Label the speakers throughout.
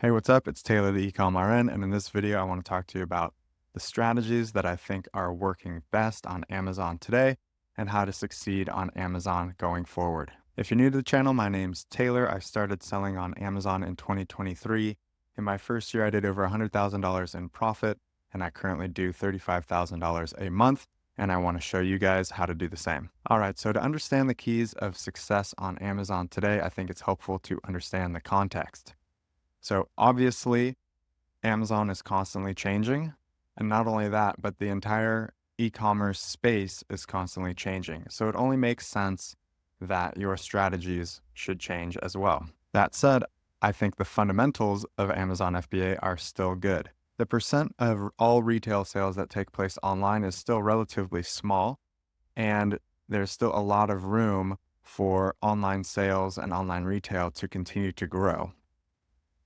Speaker 1: Hey, what's up? It's Taylor, the Ecom RN, and in this video, I want to talk to you about the strategies that I think are working best on Amazon today and how to succeed on Amazon going forward. If you're new to the channel, my name's Taylor. I started selling on Amazon in 2023. In my first year, I did over $100,000 in profit, and I currently do $35,000 a month, and I want to show you guys how to do the same. All right, so to understand the keys of success on Amazon today, I think it's helpful to understand the context. So obviously, Amazon is constantly changing. And not only that, but the entire e-commerce space is constantly changing. So it only makes sense that your strategies should change as well. That said, I think the fundamentals of Amazon FBA are still good. The percent of all retail sales that take place online is still relatively small, and there's still a lot of room for online sales and online retail to continue to grow.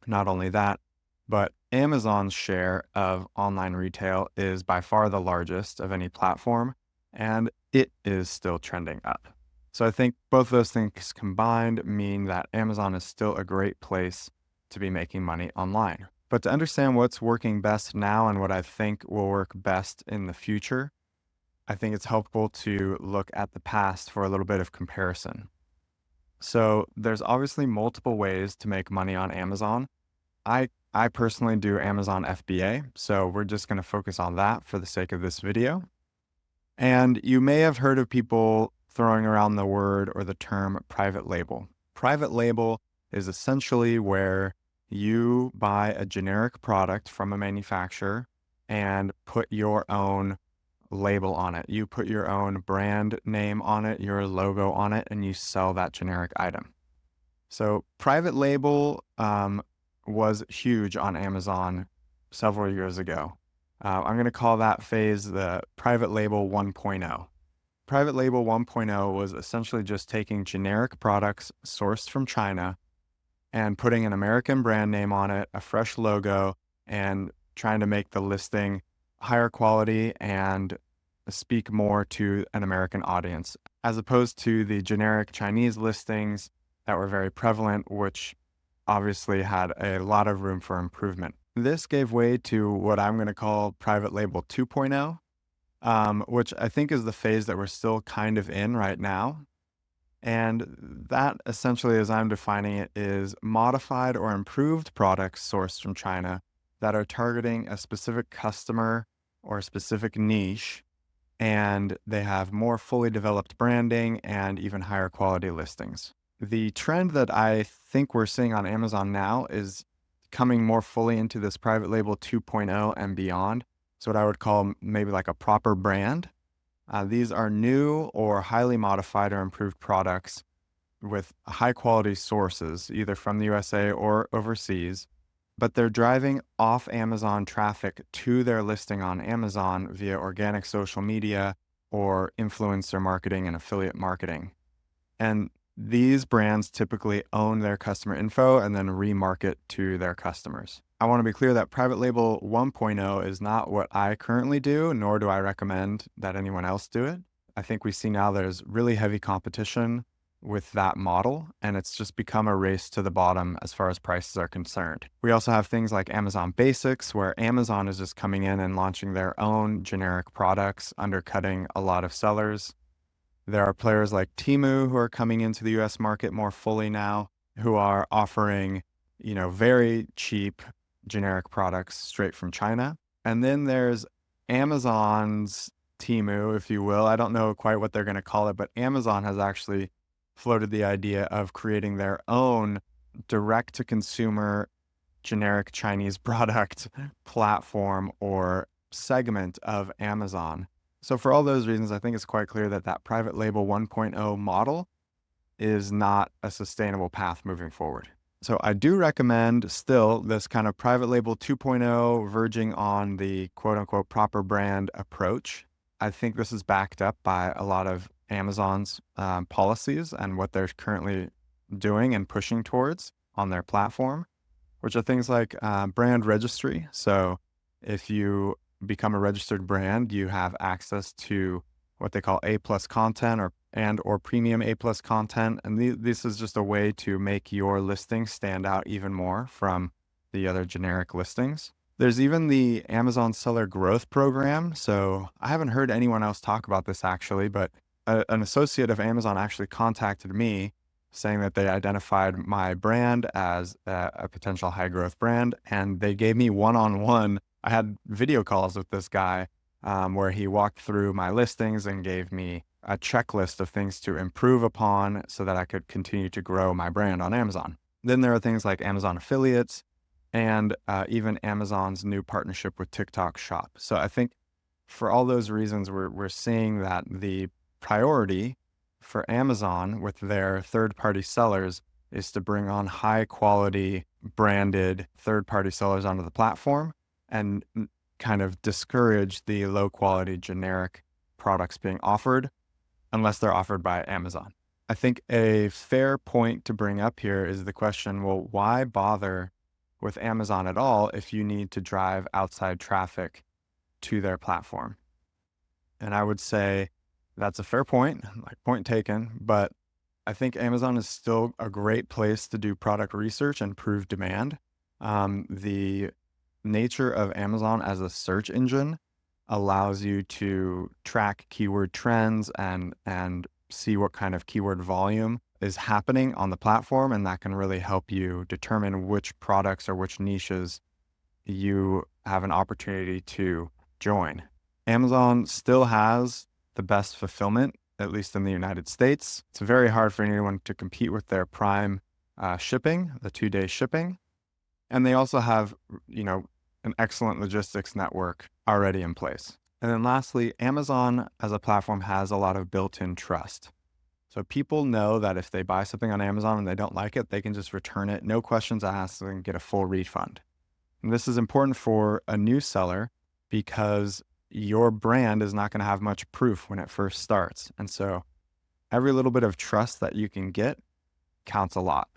Speaker 1: Not only that, but Amazon's share of online retail is by far the largest of any platform, and it is still trending up. So I think both those things combined mean that Amazon is still a great place to be making money online. But to understand what's working best now and what I think will work best in the future, I think it's helpful to look at the past for a little bit of comparison. So there's obviously multiple ways to make money on Amazon. I personally do Amazon FBA, so we're just going to focus on that for the sake of this video. And you may have heard of people throwing around the word or the term private label. Private label is essentially where you buy a generic product from a manufacturer and put your own label on it. You put your own brand name on it, your logo on it, and you sell that generic item. So private label was huge on Amazon several years ago. I'm going to call that phase the private label 1.0. Private label 1.0 was essentially just taking generic products sourced from China and putting an American brand name on it, a fresh logo, and trying to make the listing higher quality and speak more to an American audience, as opposed to the generic Chinese listings that were very prevalent, which obviously had a lot of room for improvement. This gave way to what I'm going to call private label 2.0, which I think is the phase that we're still kind of in right now. And that essentially, as I'm defining it, is modified or improved products sourced from China that are targeting a specific customer or a specific niche, and they have more fully developed branding and even higher quality listings. The trend that I think we're seeing on Amazon now is coming more fully into this private label 2.0 and beyond. So what I would call maybe like a proper brand. These are new or highly modified or improved products with high quality sources, either from the USA or overseas, but they're driving off Amazon traffic to their listing on Amazon via organic social media or influencer marketing and affiliate marketing. And these brands typically own their customer info and then remarket to their customers. I want to be clear that private label 1.0 is not what I currently do, nor do I recommend that anyone else do it. I think we see now there's really heavy competition with that model, and it's just become a race to the bottom as far as prices are concerned. We also have things like Amazon Basics, where Amazon is just coming in and launching their own generic products, undercutting a lot of sellers. There are players like Temu who are coming into the US market more fully now, who are offering, very cheap generic products straight from China. And then there's Amazon's Temu, if you will. I don't know quite what they're going to call it, but Amazon has actually floated the idea of creating their own direct-to-consumer generic Chinese product platform or segment of Amazon. So for all those reasons, I think it's quite clear that that private label 1.0 model is not a sustainable path moving forward. So I do recommend still this kind of private label 2.0 verging on the quote unquote proper brand approach. I think this is backed up by a lot of Amazon's policies and what they're currently doing and pushing towards on their platform, which are things like brand registry. So if you become a registered brand, you have access to what they call A+ content or premium A+ content. And this is just a way to make your listing stand out even more from the other generic listings. There's even the Amazon Seller Growth Program. So I haven't heard anyone else talk about this actually, but an associate of Amazon actually contacted me saying that they identified my brand as a potential high growth brand. And they gave me one-on-one. I had video calls with this guy where he walked through my listings and gave me a checklist of things to improve upon so that I could continue to grow my brand on Amazon. Then there are things like Amazon affiliates and even Amazon's new partnership with TikTok Shop. So I think for all those reasons, we're seeing that the priority for Amazon with their third-party sellers is to bring on high-quality branded third-party sellers onto the platform and kind of discourage the low-quality generic products being offered unless they're offered by Amazon. I think a fair point to bring up here is the question, well, why bother with Amazon at all if you need to drive outside traffic to their platform? And I would say that's a fair point, like point taken, but I think Amazon is still a great place to do product research and prove demand. The nature of Amazon as a search engine allows you to track keyword trends and see what kind of keyword volume is happening on the platform. And that can really help you determine which products or which niches you have an opportunity to join. Amazon still has the best fulfillment, at least in the United States. It's very hard for anyone to compete with their Prime shipping, the 2-day shipping. And they also have, an excellent logistics network already in place. And then lastly, Amazon as a platform has a lot of built-in trust. So people know that if they buy something on Amazon and they don't like it, they can just return it, no questions asked, and get a full refund. And this is important for a new seller because your brand is not going to have much proof when it first starts. And so every little bit of trust that you can get counts a lot.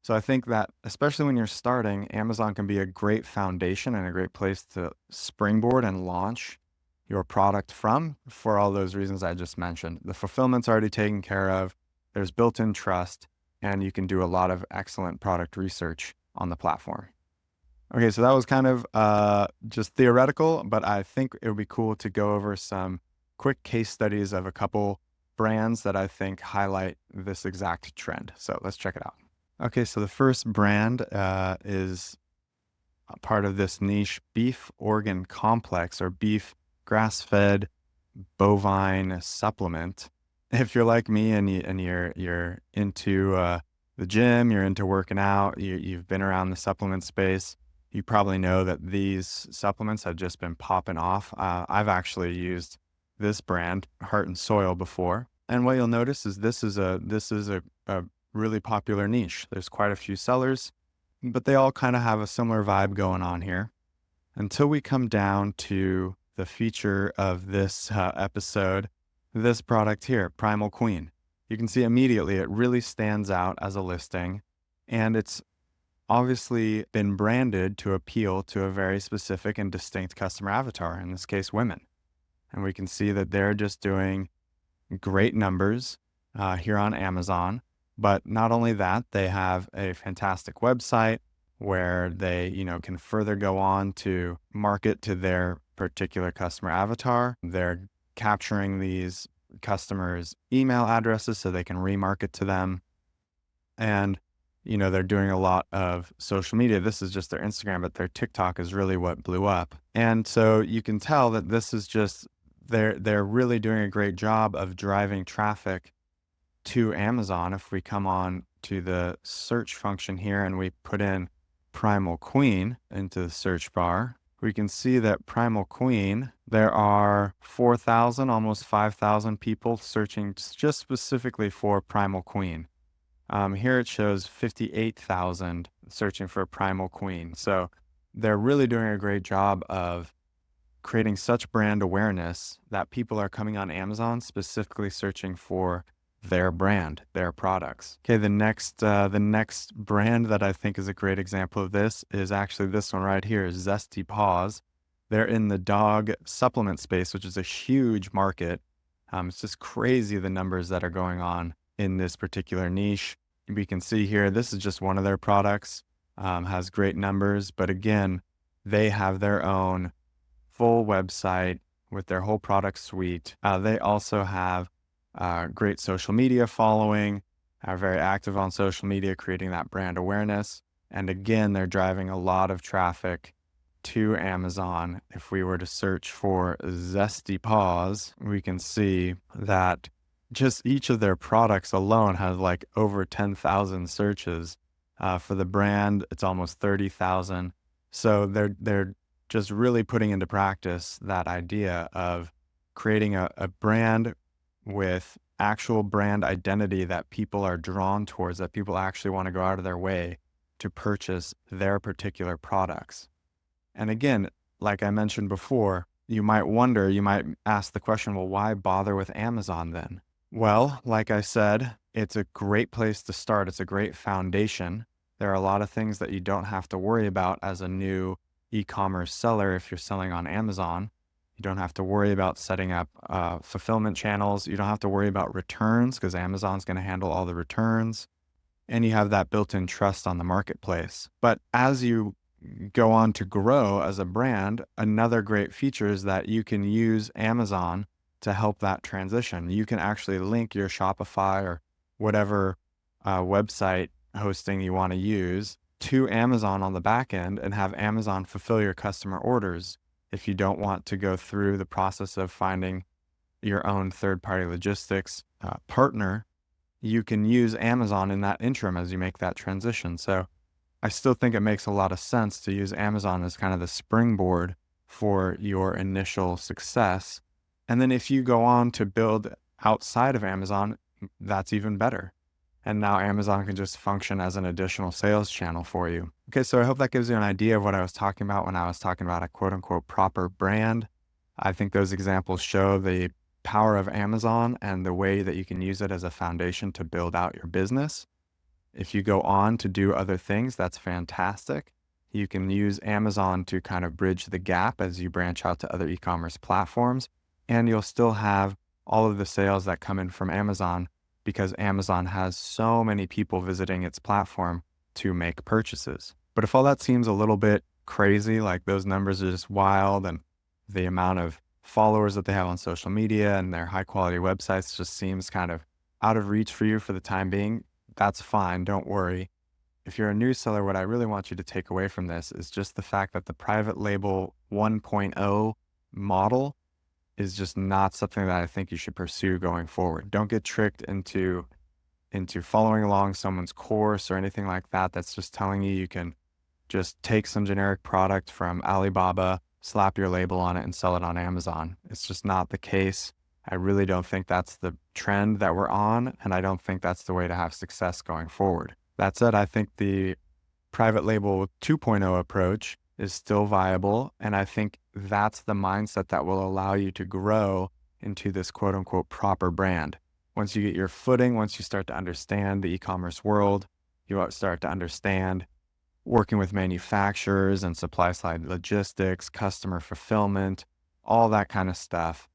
Speaker 1: So I think that especially when you're starting, Amazon can be a great foundation and a great place to springboard and launch your product from for all those reasons I just mentioned. The fulfillment's already taken care of, there's built-in trust, and you can do a lot of excellent product research on the platform. Okay, so that was kind of just theoretical, but I think it would be cool to go over some quick case studies of a couple brands that I think highlight this exact trend. So let's check it out. Okay, so the first brand is a part of this niche beef organ complex or beef grass-fed bovine supplement. If you're like me and you're into the gym, you're into working out, you've been around the supplement space, you probably know that these supplements have just been popping off. I've actually used this brand, Heart and Soil, before, and what you'll notice is this is a really popular niche. There's quite a few sellers, but they all kind of have a similar vibe going on here until we come down to the feature of this episode, this product here, Primal Queen. You can see immediately it really stands out as a listing, and it's obviously been branded to appeal to a very specific and distinct customer avatar, in this case, women. And we can see that they're just doing great numbers here on Amazon. But not only that, they have a fantastic website where they, can further go on to market to their particular customer avatar. They're capturing these customers' email addresses so they can remarket to them. And, they're doing a lot of social media. This is just their Instagram, but their TikTok is really what blew up. And so you can tell that this is just, they're really doing a great job of driving traffic to Amazon. If we come on to the search function here and we put in Primal Queen into the search bar, we can see that Primal Queen, there are 4,000, almost 5,000 people searching just specifically for Primal Queen. Here it shows 58,000 searching for Primal Queen. So they're really doing a great job of creating such brand awareness that people are coming on Amazon specifically searching for their brand, their products. Okay, the next brand that I think is a great example of this is actually this one right here, Zesty Paws. They're in the dog supplement space, which is a huge market. It's just crazy the numbers that are going on in this particular niche. We can see here, this is just one of their products. has great numbers, but again, they have their own full website with their whole product suite. They also have great social media following, are very active on social media, creating that brand awareness. And again, they're driving a lot of traffic to Amazon. If we were to search for Zesty Paws, we can see that just each of their products alone has like over 10,000 searches. For the brand, it's almost 30,000. So they're just really putting into practice that idea of creating a brand with actual brand identity that people are drawn towards, that people actually want to go out of their way to purchase their particular products. And again, like I mentioned before, you might ask the question, well, why bother with Amazon then? Well, like I said, it's a great place to start. It's a great foundation. There are a lot of things that you don't have to worry about as a new e-commerce seller if you're selling on Amazon. You don't have to worry about setting up fulfillment channels. You don't have to worry about returns because Amazon's going to handle all the returns. And you have that built-in trust on the marketplace. But as you go on to grow as a brand, another great feature is that you can use Amazon to help that transition. You can actually link your Shopify or whatever website hosting you want to use to Amazon on the back end and have Amazon fulfill your customer orders if you don't want to go through the process of finding your own third-party logistics partner. You can use Amazon in that interim as you make that transition. So I still think it makes a lot of sense to use Amazon as kind of the springboard for your initial success. And then if you go on to build outside of Amazon, that's even better. And now Amazon can just function as an additional sales channel for you. Okay, so I hope that gives you an idea of what I was talking about when I was talking about a quote unquote proper brand. I think those examples show the power of Amazon and the way that you can use it as a foundation to build out your business. If you go on to do other things, that's fantastic. You can use Amazon to kind of bridge the gap as you branch out to other e-commerce platforms, and you'll still have all of the sales that come in from Amazon because Amazon has so many people visiting its platform to make purchases. But if all that seems a little bit crazy, like those numbers are just wild and the amount of followers that they have on social media and their high quality websites just seems kind of out of reach for you for the time being, that's fine. Don't worry. If you're a new seller, what I really want you to take away from this is just the fact that the private label 1.0 model is just not something that I think you should pursue going forward. Don't get tricked into following along someone's course or anything like that. That's just telling you can just take some generic product from Alibaba, slap your label on it and sell it on Amazon. It's just not the case. I really don't think that's the trend that we're on, and I don't think that's the way to have success going forward. That said, I think the private label 2.0 approach is still viable, and I think that's the mindset that will allow you to grow into this quote unquote proper brand. Once you get your footing, once you start to understand the e-commerce world, you start to understand working with manufacturers and supply side logistics, customer fulfillment, all that kind of stuff,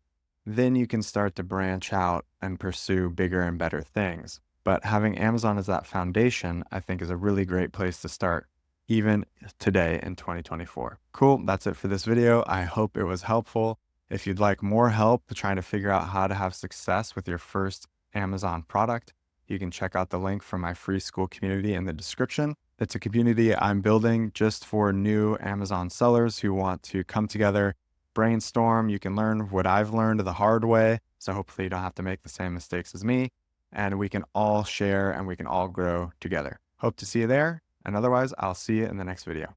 Speaker 1: then you can start to branch out and pursue bigger and better things. But having Amazon as that foundation, I think, is a really great place to start, even today in 2024. Cool, that's it for this video. I hope it was helpful. If you'd like more help trying to figure out how to have success with your first Amazon product, you can check out the link from my free school community in the description. It's a community I'm building just for new Amazon sellers who want to come together, brainstorm. You can learn what I've learned the hard way. So hopefully you don't have to make the same mistakes as me, and we can all share and we can all grow together. Hope to see you there. And otherwise, I'll see you in the next video.